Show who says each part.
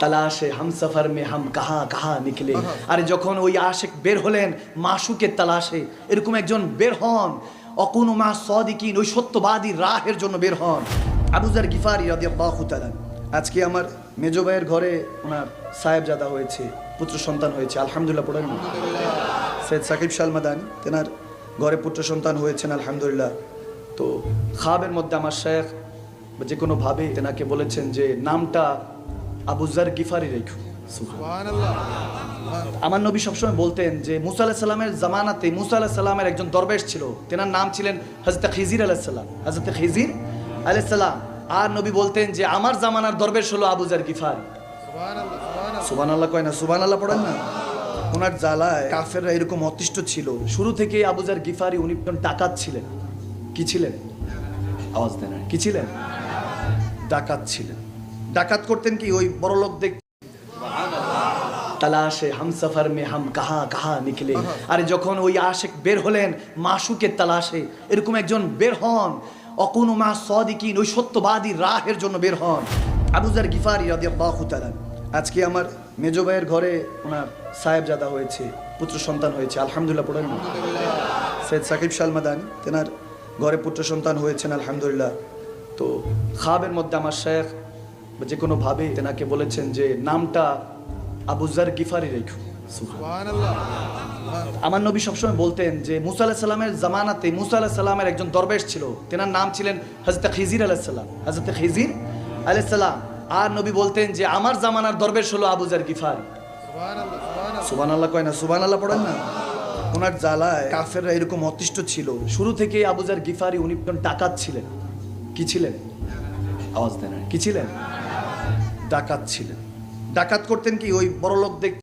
Speaker 1: তালাশে হামসফর মে হাম কাহা কাহা নিকলে। আরে যখন ওই আশিক বের হলেন মাশুকের তালাশে, এরকম একজন বের হন, অকুনু মা সাদিকিন, ওই সত্যবাদী রাহের জন্য বের হন। আবু যার গিফারি রাদিয়াল্লাহু তাআলা। আজকে আমার মেজো ভাইয়ের ঘরে ওনার সাহেবজাদা হয়েছে, পুত্র সন্তান হয়েছে, আলহামদুলিল্লাহ পড়েন। সৈয়দ সাকিব শাহ মাদানী, তেনার ঘরে পুত্র সন্তান হয়েছেন আলহামদুলিল্লাহ। তো খাবের মধ্যে আমার শেখ যে কোনোভাবে তেনাকে বলেছেন যে নামটা আবু যার গিফারি রেখো। আমার নবী সবসময় বলতেন যে মুসা আলাইহিস সালামের জামানাতে মুসা আলাইহিস সালামের একজন দরবেশ ছিল, তেনার নাম ছিলেন হযরত খিজির আলাইহিস সালাম। হযরত খিজির আলাইহিস সালাম। আর নবী বলতেন যে আমার জামানার দরবেশ হলো আবু যার গিফারি। সুবহানাল্লাহ কয় না? সুবহানাল্লাহ পড়েন না? ওনার জ্বালায় কাফেররা এরকম অতিষ্ঠ ছিল। শুরু থেকে আবু যার গিফারি উনি ডাকাত ছিলেন। কি ছিলেন? আওয়াজ দেন। কি ছিলেন? ডাকাত ছিলেন। ডাকাত করতেন কি? ওই বড় লোক দেখ তালাশে হামসফর মে হাম কাহা কাহা নিকলে। আরে যখন ওই আশিক বের হলেন মাশুকের তালাশে, এরকম একজন বের হন, অকুনু মা সাদিকিন, ওই সত্যবাদী রাহের জন্য বের হন। আবু যার গিফারি রাদিয়াল্লাহু তাআলা। আজকে আমার মেজো ভাইয়ের ঘরে ওনার সাহেবজাদা হয়েছে, পুত্র সন্তান হয়েছে, আলহামদুলিল্লাহ পড়েন। সৈয়দ সাকিব শাহ মাদানী, তেনার ঘরে পুত্র সন্তান হয়েছেন আলহামদুলিল্লাহ। তো খাবের মধ্যে আমার শেখ যে কোনোভাবে তেনাকে বলেছেন যে নামটা আবু যার গিফারি রেখো। আমার নবী সবসময় বলতেন যে মুসা আলাইহিস সালামের জামানাতে মুসা আলাইহিস সালামের একজন দরবেশ ছিল, তেনার নাম ছিলেন হযরত খিজির আলাইহিস সালাম। হযরত খিজির আলাইহিস সালাম। আর নবী বলতেন যে আমার জামানার দরবেশ হলো আবু যার গিফারি। সুবহানাল্লাহ কয় না? সুবহানাল্লাহ পড়েন না? ওনার জ্বালায় কাফেররা এরকম অতিষ্ঠ ছিল। শুরু থেকে আবু যার গিফারি উনি ডাকাত ছিলেন। কি ছিলেন? আওয়াজ দেন। কি ছিলেন? ডাকাত ছিলেন। ডাকাত করতেন কি? ওই বড় লোক দেখ